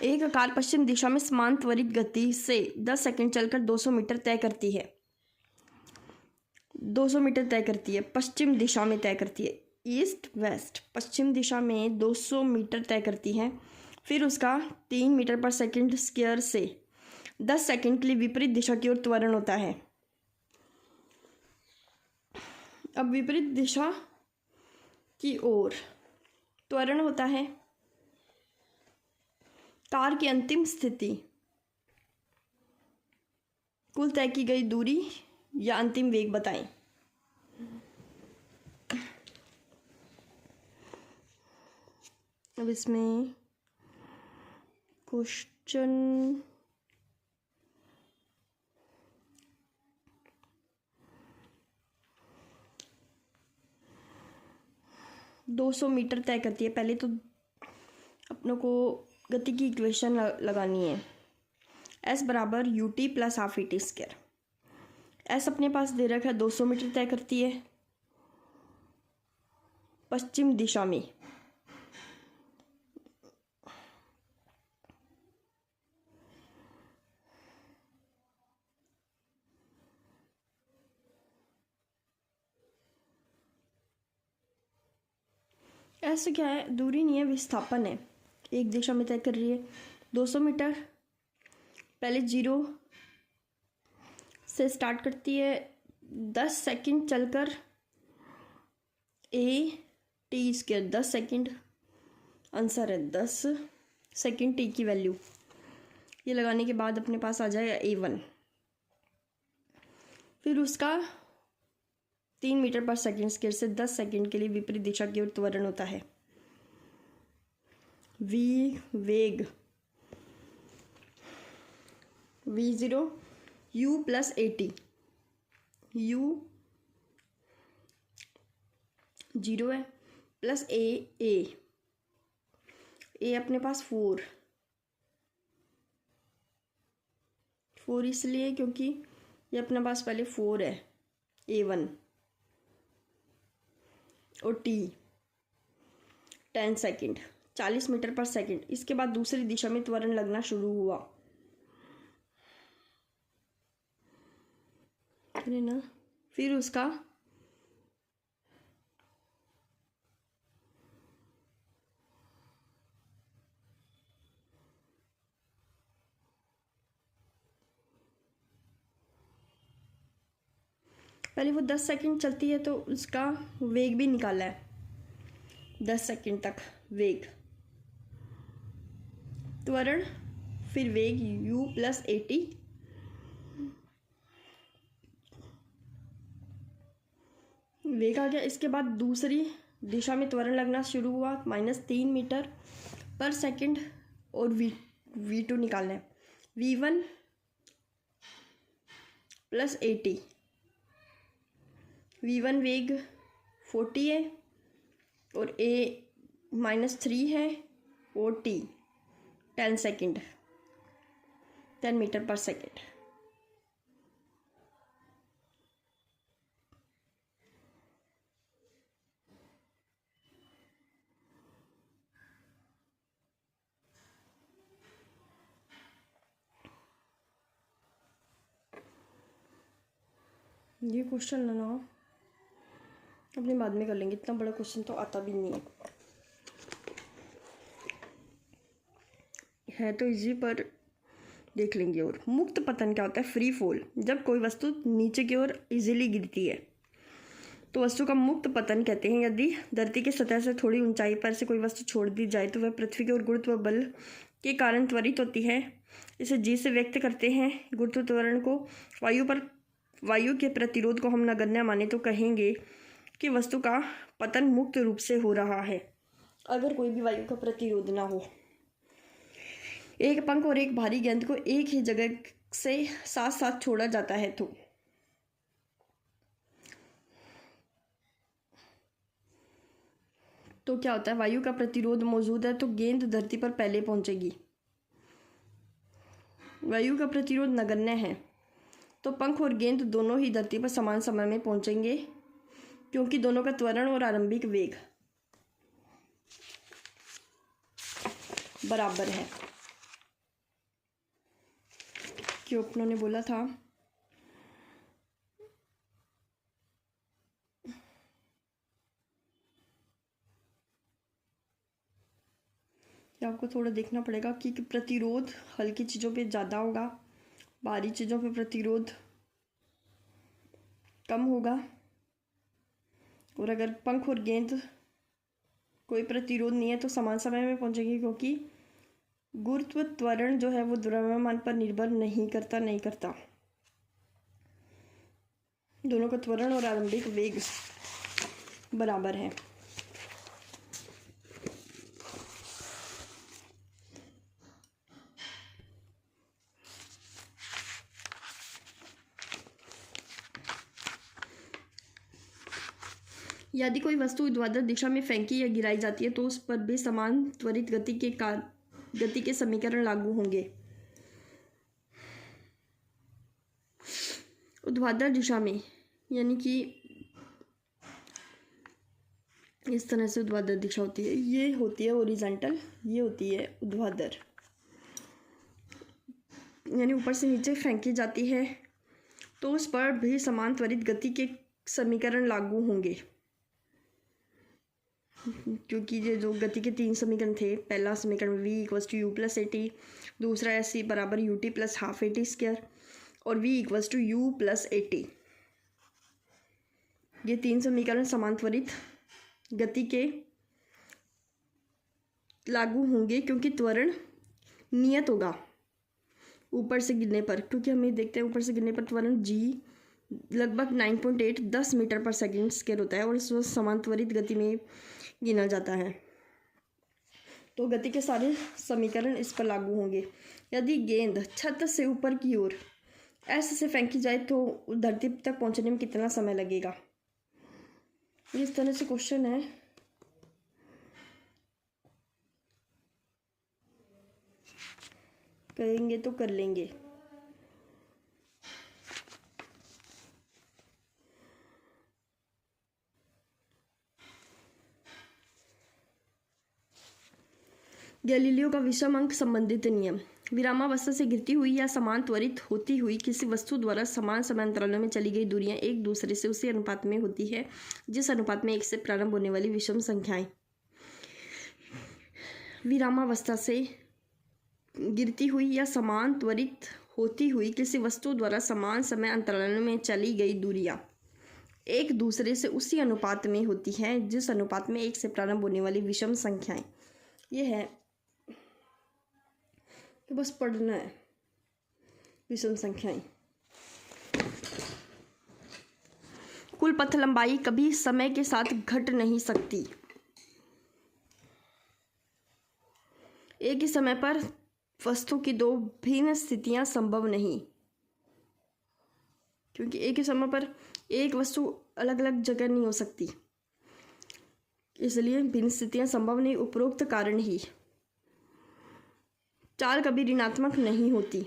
एक कार पश्चिम दिशा में समान त्वरित गति से 10 सेकंड चलकर 200 मीटर तय करती है। 200 मीटर तय करती है, पश्चिम दिशा में तय करती है, ईस्ट वेस्ट पश्चिम दिशा में 200 मीटर तय करती है। फिर उसका 3 मीटर पर सेकंड स्क्वायर से 10 सेकंड के लिए विपरीत दिशा की ओर त्वरण होता है। अब विपरीत दिशा की ओर त्वरण होता है। कार की अंतिम स्थिति कुल तय की गई दूरी या अंतिम वेग बताएं। अब इसमें क्वेश्चन दो 200 मीटर तय करती है। पहले तो अपनों को गति की इक्वेशन लगानी है। s बराबर U T plus half E T square. s अपने पास दे रखा है 200 मीटर तय करती है पश्चिम दिशा में। ऐसे क्या है, दूरी नहीं है, विस्थापन है। एक दिशा में तय कर रही है 200 मीटर। पहले 0 से स्टार्ट करती है, 10 सेकंड चलकर ए टी स्क्वायर 10 सेकंड आंसर है 10 सेकंड टी की वैल्यू। ये लगाने के बाद अपने पास आ जाएगा A1। फिर उसका 3 मीटर पर सेकंड स्क्वायर से 10 सेकंड के लिए विपरीत दिशा की ओर त्वरण होता है। वेग V0 U plus AT। U 0 है प्लस A अपने पास 4 इसलिए क्योंकि ये अपने पास पहले 4 है A1 और T 10 सेकंड 40 मीटर पर सेकंड। इसके बाद दूसरी दिशा में त्वरण लगना शुरू हुआ है ना। फिर उसका पहले वो 10 सेकंड चलती है तो उसका वेग भी निकाला है 10 सेकंड तक वेग त्वरण। फिर वेग U प्लस AT। वेग आ गया। इसके बाद दूसरी दिशा में त्वरण लगना शुरू हुआ -3 मीटर पर सेकंड और V2 निकालना है। V1 plus AT। V1 वेग 40 है और A -3 है और T 10 सेकंड 10 मीटर पर सेकंड। ये क्वेश्चन ना अपने बाद में कर लेंगे, इतना बड़ा क्वेश्चन तो आता भी नहीं है तो इजी पर देख लेंगे। और मुक्त पतन क्या होता है? Free fall. जब कोई वस्तु नीचे की ओर इजीली गिरती है तो वस्तु का मुक्त पतन कहते हैं। यदि धरती की सतह से थोड़ी ऊंचाई पर से कोई वस्तु छोड़ दी जाए तो वह पृथ्वी की ओर गुरुत्व बल के कारण त्वरित होती है। इसे जी से व्यक्त करते हैं। गुरुत्व त्वरण को वायु के प्रतिरोध को हम नगण्य माने तो कहेंगे कि वस्तु का पतन मुक्त रूप से हो रहा है अगर कोई भी वायु का प्रतिरोध ना हो। एक पंख और एक भारी गेंद को एक ही जगह से साथ साथ छोड़ा जाता है तो क्या होता है? वायु का प्रतिरोध मौजूद है तो गेंद धरती पर पहले पहुंचेगी। वायु का प्रतिरोध नगण्य है तो पंख और गेंद दोनों ही धरती पर समान समय में पहुंचेंगे क्योंकि दोनों का त्वरण और आरंभिक वेग बराबर है। कि अपनों ने बोला था कि आपको थोड़ा देखना पड़ेगा कि प्रतिरोध हल्की चीज़ों पे ज़्यादा होगा, भारी चीज़ों पे प्रतिरोध कम होगा। और अगर पंख और गेंद कोई प्रतिरोध नहीं है तो समान समय में पहुंचेगी, क्योंकि गुरुत्व त्वरण जो है वो द्रव्यमान पर निर्भर नहीं करता। दोनों का त्वरण और आरंभिक वेग बराबर है। यदि कोई वस्तु ऊर्ध्वाधर दिशा में फेंकी या गिराई जाती है तो उस पर भी समान त्वरित गति के समीकरण लागू होंगे। ऊर्ध्वाधर दिशा में यानी कि इस तरह से ऊर्ध्वाधर दिशा होती है, ये होती है हॉरिजॉन्टल, ये होती है ऊर्ध्वाधर, यानी ऊपर से नीचे फेंकी जाती है तो उस पर भी समान त्वरित गति के समीकरण लागू होंगे। क्योंकि ये जो गति के 3 समीकरण थे, पहला समीकरण v equals to U plus A T, दूसरा एस बराबर U T plus half A T square और v equals to U plus A T, ये 3 समीकरण समान त्वरित गति के लागू होंगे, क्योंकि त्वरण नियत होगा ऊपर से गिरने पर। क्योंकि हम ये देखते हैं ऊपर से गिरने पर त्वरण g लगभग 9.8 10 मीटर पर सेकेंड स्क्वायर होता है और इसको समान त्वरित गति में गिना जाता है। तो गति के सारे समीकरण इस पर लागू होंगे। यदि गेंद छत से ऊपर की ओर ऐसे से फेंकी जाए तो धरती तक पहुंचने में कितना समय लगेगा। इस तरह से क्वेश्चन है। करेंगे तो कर लेंगे। गैलीलियो का विषम अंक संबंधित नियम। विरामावस्था से गिरती हुई या समान त्वरित होती हुई किसी वस्तु द्वारा समान समांतरालों में चली गई दूरियां एक दूसरे से उसी अनुपात में होती है जिस अनुपात में एक से प्रारंभ होने वाली विषम संख्याएं। विरामावस्था से गिरती हुई या समान त्वरित होती हुई किसी वस्तु द्वारा समान समय अंतरालों में चली गई दूरियां एक दूसरे से उसी अनुपात में होती है जिस अनुपात में एक से प्रारंभ होने वाली विषम संख्याएं। ये है तो बस पढ़ना है विषम संख्याएं। कुल पथ लंबाई कभी समय के साथ घट नहीं सकती। एक ही समय पर वस्तु की 2 भिन्न स्थितियां संभव नहीं, क्योंकि एक ही समय पर एक वस्तु अलग अलग जगह नहीं हो सकती, इसलिए भिन्न स्थितियां संभव नहीं। उपरोक्त कारण ही चाल कभी ऋणात्मक नहीं होती।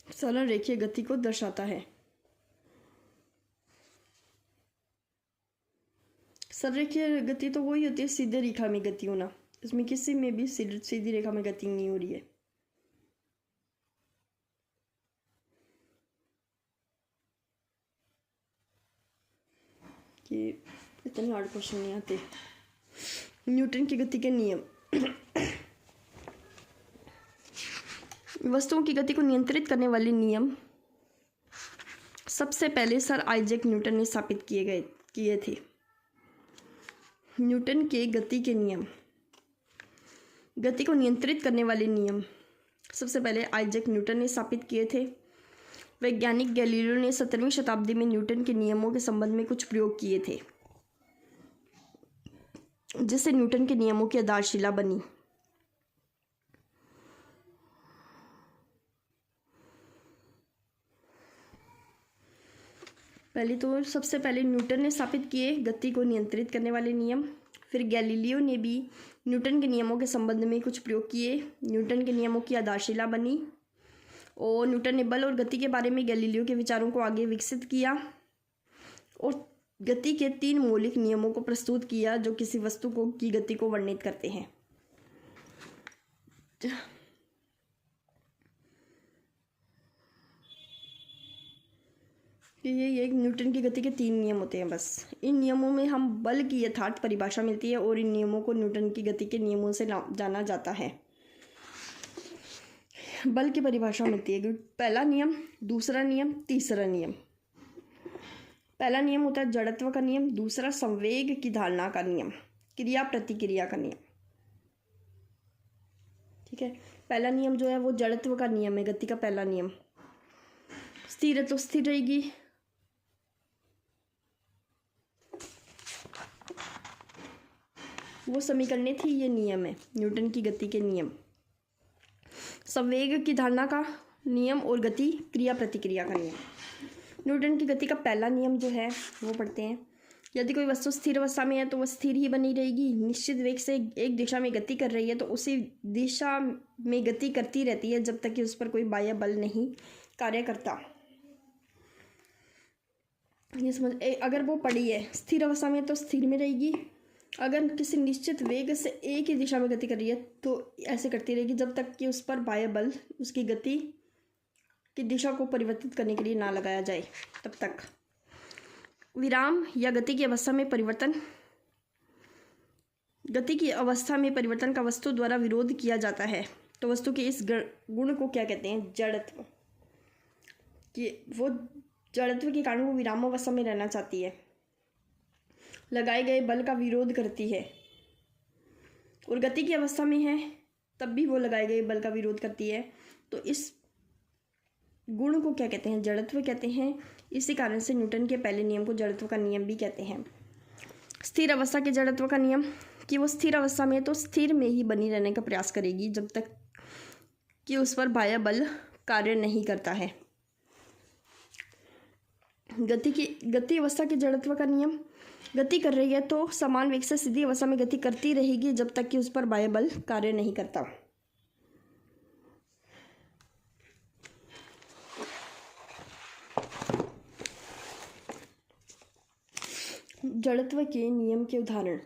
सरल रेखीय गति को दर्शाता है। सरल रेखीय गति तो वही होती है सीधे रेखा में गति होना, इसमें किसी में भी सीधी रेखा में गति नहीं हो रही है। कि इतने हार्ड क्वेश्चन नहीं आते। न्यूटन की गति के नियम। वस्तुओं की गति को नियंत्रित करने वाले नियम सबसे पहले सर आइजैक न्यूटन ने स्थापित किए थे। न्यूटन के गति के नियम, गति को नियंत्रित करने वाले नियम सबसे पहले आइजैक न्यूटन ने स्थापित किए थे। वैज्ञानिक गैलीलियो ने 17वीं शताब्दी में न्यूटन के नियमों के संबंध में कुछ प्रयोग किए थे जिससे न्यूटन के नियमों की आधारशिला बनी। सबसे पहले न्यूटन ने स्थापित किए गति को नियंत्रित करने वाले नियम। फिर गैलीलियो ने भी न्यूटन के नियमों के संबंध में कुछ प्रयोग किए, न्यूटन के नियमों की आधारशिला बनी और न्यूटन ने बल और गति के बारे में गैलीलियो के विचारों को आगे विकसित किया। और गति के 3 मौलिक नियमों को प्रस्तुत किया जो किसी वस्तु को की गति को वर्णित करते हैं। ये न्यूटन की गति के 3 नियम होते हैं बस। इन नियमों में हम बल की यथार्थ परिभाषा मिलती है और इन नियमों को न्यूटन की गति के नियमों से जाना जाता है। बल की परिभाषा मिलती है, पहला नियम, दूसरा नियम, तीसरा नियम। पहला नियम होता है जड़त्व का नियम, दूसरा संवेग की धारणा का नियम, क्रिया प्रतिक्रिया का नियम। ठीक है, पहला नियम जो है वो जड़त्व का नियम है, गति का पहला नियम। स्थिर है तो स्थिर रहेगी, वो समीकरण थी, ये नियम है न्यूटन की गति के नियम। संवेग की धारणा का नियम और गति क्रिया प्रतिक्रिया का नियम। न्यूटन की गति का पहला नियम जो है वो पढ़ते हैं। यदि कोई वस्तु स्थिर अवस्था में है तो वह स्थिर ही बनी रहेगी। निश्चित वेग से एक दिशा में गति कर रही है तो उसी दिशा में गति करती रहती है जब तक कि उस पर कोई बाह्य बल नहीं कार्य करता। ये समझ, अगर वो पड़ी है स्थिर अवस्था में तो स्थिर में रहेगी। अगर किसी निश्चित वेग से एक ही दिशा में गति कर रही है तो ऐसे करती रहेगी जब तक कि उस पर बाह्य बल उसकी गति की दिशा को परिवर्तित करने के लिए ना लगाया जाए तब तक। विराम या गति की अवस्था में परिवर्तन, गति की अवस्था में परिवर्तन का वस्तु द्वारा विरोध किया जाता है तो वस्तु के इस गुण को क्या कहते हैं? जड़त्व। कि वो जड़त्व के कारण वो विराम अवस्था में रहना चाहती है, लगाए गए बल का विरोध करती है। और गति की अवस्था में है तब भी वो लगाए गए बल का विरोध करती है तो इस गुण को क्या कहते हैं? जड़त्व कहते हैं। इसी कारण से न्यूटन के पहले नियम को जड़त्व का नियम भी कहते हैं। स्थिर अवस्था के जड़त्व का नियम, कि वो स्थिर अवस्था में तो स्थिर में ही बनी रहने का प्रयास करेगी जब तक कि उस पर बाह्य बल कार्य नहीं करता है। गति अवस्था के जड़त्व का नियम, गति कर रही है तो समान वेग से सीधी अवस्था में गति करती रहेगी जब तक कि उस पर बाह्य बल कार्य नहीं करता। जड़त्व के नियम के उदाहरण,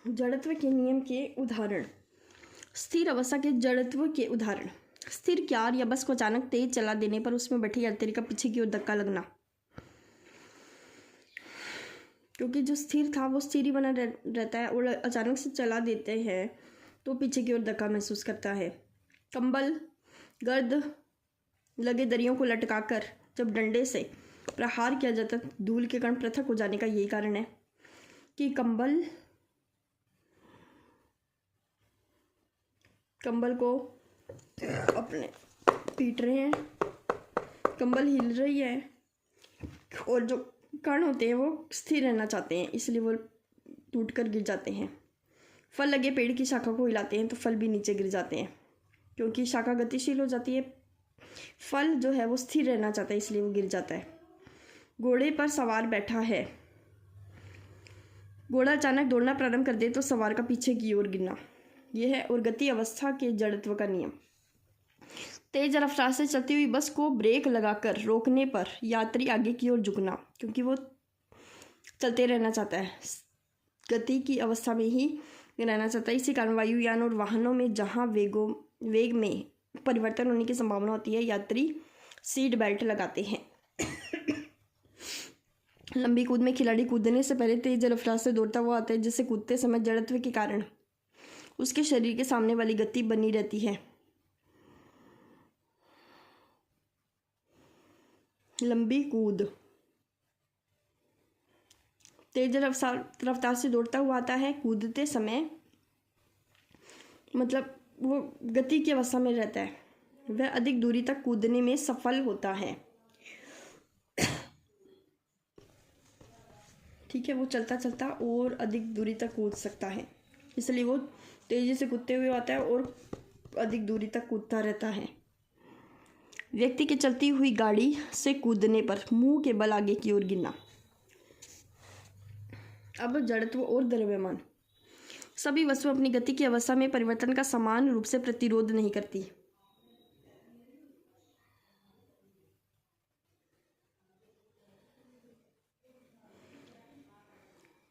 जड़त्व के नियम के उदाहरण। स्थिर अवस्था के जड़त्व के उदाहरण, स्थिर कार या बस को अचानक तेज चला देने पर उसमें बैठे यात्री का पीछे की ओर धक्का लगना। क्योंकि जो स्थिर था वो स्थिर ही बना रहता है और अचानक से चला देते हैं तो पीछे की ओर धक्का महसूस करता है। कंबल गर्द लगे दरियों को लटकाकर जब डंडे से प्रहार किया जाता है धूल के कण पृथक हो जाने का यही कारण है कि कंबल को अपने पीट रहे हैं, कंबल हिल रही है और जो कण होते हैं वो स्थिर रहना चाहते हैं इसलिए वो टूटकर गिर जाते हैं। फल लगे पेड़ की शाखा को हिलाते हैं तो फल भी नीचे गिर जाते हैं क्योंकि शाखा गतिशील हो जाती है। फल जो है वो स्थिर रहना चाहता है इसलिए वो गिर जाता है। घोड़े पर सवार बैठा है, घोड़ा अचानक दौड़ना प्रारंभ कर दे तो सवार का पीछे की ओर गिरना, यह है। और गति अवस्था के जड़त्व का नियम, तेज रफ्तार से चलती हुई बस को ब्रेक लगाकर रोकने पर यात्री आगे की ओर झुकना क्योंकि वो चलते रहना चाहता है, गति की अवस्था में ही रहना चाहता है। इसी कारण वायुयान और वाहनों में जहाँ वेग में परिवर्तन होने की संभावना होती है यात्री सीट बेल्ट लगाते हैं। लंबी कूद में खिलाड़ी कूदने से पहले तेज रफ्तार से दौड़ता हुआ आता है जिससे कूदते समय जड़त्व के कारण उसके शरीर के सामने वाली गति बनी रहती है। लंबी कूद, तेज रफ्तार से दौड़ता हुआ आता है, कूदते समय मतलब वो गति की अवस्था में रहता है, वह अधिक दूरी तक कूदने में सफल होता है। ठीक है, वो चलता चलता और अधिक दूरी तक कूद सकता है, इसलिए वो तेज़ी से कूदते हुए आता है और अधिक दूरी तक कूदता रहता है। व्यक्ति के चलती हुई गाड़ी से कूदने पर मुंह के बल आगे की ओर गिरना। अब जड़त्व और द्रव्यमान। सभी वस्तुएं अपनी गति की अवस्था में परिवर्तन का समान रूप से प्रतिरोध नहीं करती।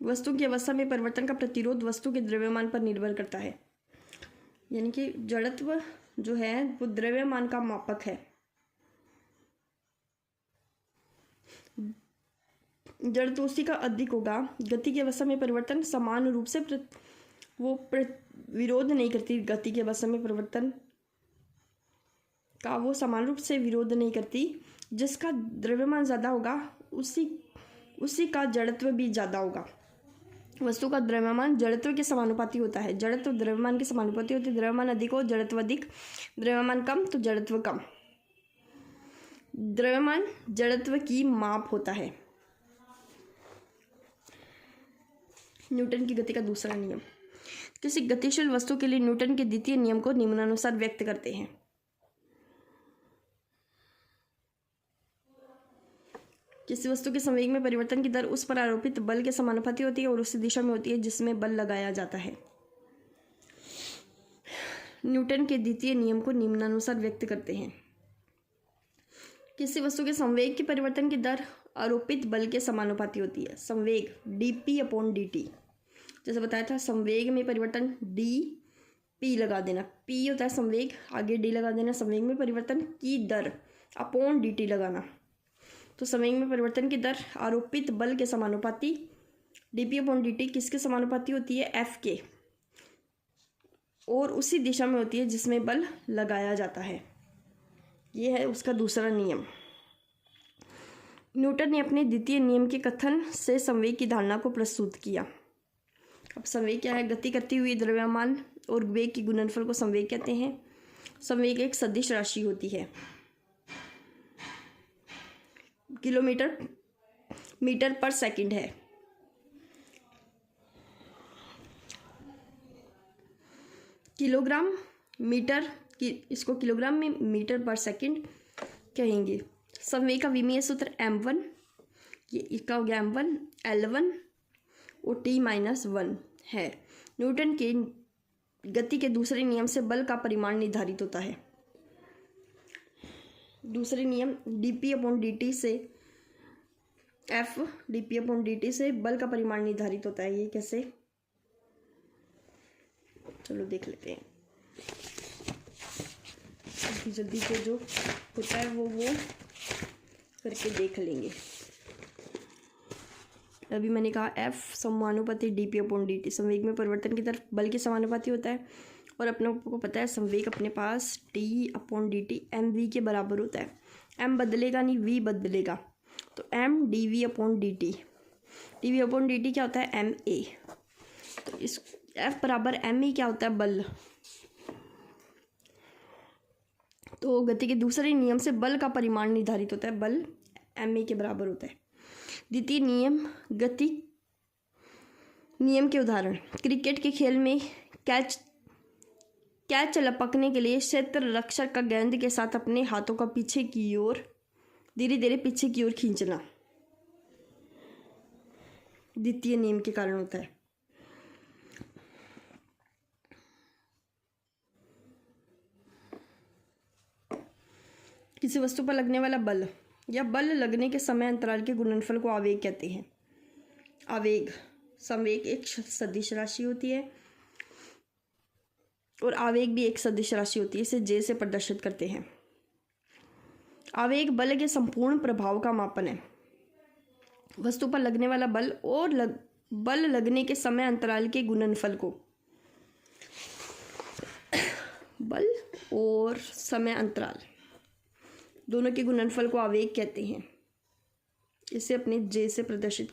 वस्तु की अवस्था में परिवर्तन का प्रतिरोध वस्तु के द्रव्यमान पर निर्भर करता है। यानी कि जड़त्व जो है वो द्रव्यमान का मापक है। जड़त्व उसी का अधिक होगा। गति की अवस्था में परिवर्तन समान रूप से विरोध नहीं करती। गति की अवस्था में परिवर्तन का वो समान रूप से विरोध नहीं करती। जिसका द्रव्यमान ज़्यादा होगा उसी का जड़त्व भी ज़्यादा होगा। वस्तु का द्रव्यमान जड़त्व के समानुपाती होता है। जड़त्व द्रव्यमान के समानुपाती होती है। द्रव्यमान अधिक हो जड़त्व अधिक, द्रव्यमान कम तो जड़त्व कम। द्रव्यमान जड़त्व की माप होता है। न्यूटन की गति का दूसरा नियम। किसी गतिशील वस्तु के लिए न्यूटन के द्वितीय नियम को निम्नानुसार व्यक्त करते हैं। किसी वस्तु के संवेग में परिवर्तन की दर उस पर आरोपित बल के समानुपाती होती है और उसी दिशा में होती है जिसमें बल लगाया जाता है। न्यूटन के द्वितीय नियम को निम्नानुसार व्यक्त करते हैं। किसी वस्तु के संवेग के परिवर्तन की दर आरोपित बल के समानुपाती होती है। संवेग dp/dt, जैसे बताया था संवेग में परिवर्तन dp लगा देना, p होता है संवेग, आगे d लगा देना। संवेग में परिवर्तन की दर अपॉन dt लगाना। तो संवेग में परिवर्तन की दर आरोपित बल के समानुपाती dp/dt किसके समानुपाती होती है? f के, और उसी दिशा में होती है जिसमें बल लगाया जाता है। यह है उसका दूसरा नियम। न्यूटन ने अपने द्वितीय नियम के कथन से संवेग की धारणा को प्रस्तुत किया। अब संवेग क्या है? गति करती हुई द्रव्यमान और वेग के गुणनफल को संवेग कहते हैं। संवेग एक सदिश राशि होती है। किलोमीटर मीटर पर सेकंड है। किलोग्राम मीटर की, इसको किलोग्राम में मीटर पर सेकंड कहेंगे। संवेग का विमीय सूत्र m1, ये इसका हो गया m1 L1 और t-1 है। न्यूटन के गति के दूसरे नियम से बल का परिमाण निर्धारित होता है। दूसरे नियम dp/dt से dp/dt से बल का परिमाण निर्धारित होता है। ये कैसे? चलो देख लेते हैं। जल्दी से जो होता है वो करके देख लेंगे। अभी मैंने कहा f समानुपाती dp/dt, संवेग में परिवर्तन की तरफ बल के समानुपाती होता है। और अपने को पता है संवेग अपने पास t/dt mv के बराबर होता है। m बदलेगा नहीं, v बदलेगा, तो m dv/dt। dv/dt क्या होता है? ma। तो इस f बराबर ma क्या होता है? बल। तो गति के दूसरे नियम से बल का परिमाण निर्धारित होता है। बल ma के बराबर होता है। द्वितीय नियम गति नियम के उदाहरण। क्रिकेट के खेल में कैच लपकने के लिए क्षेत्र रक्षक का गेंद के साथ अपने हाथों का पीछे की ओर धीरे धीरे पीछे की ओर खींचना द्वितीय नियम के कारण होता है। किसी वस्तु पर लगने वाला बल या बल लगने के समय अंतराल के गुणनफल को आवेग कहते हैं। आवेग संवेग एक सदिश राशि होती है और आवेग भी एक सदिश राशि होती है। इसे जे से प्रदर्शित करते हैं। आवेग बल के संपूर्ण प्रभाव का मापन है। वस्तु पर लगने वाला बल और बल लगने के समय अंतराल के गुणनफल को, बल और समय अंतराल दोनों के गुणनफल को आवेग कहते हैं। इसे अपने जे से प्रदर्शित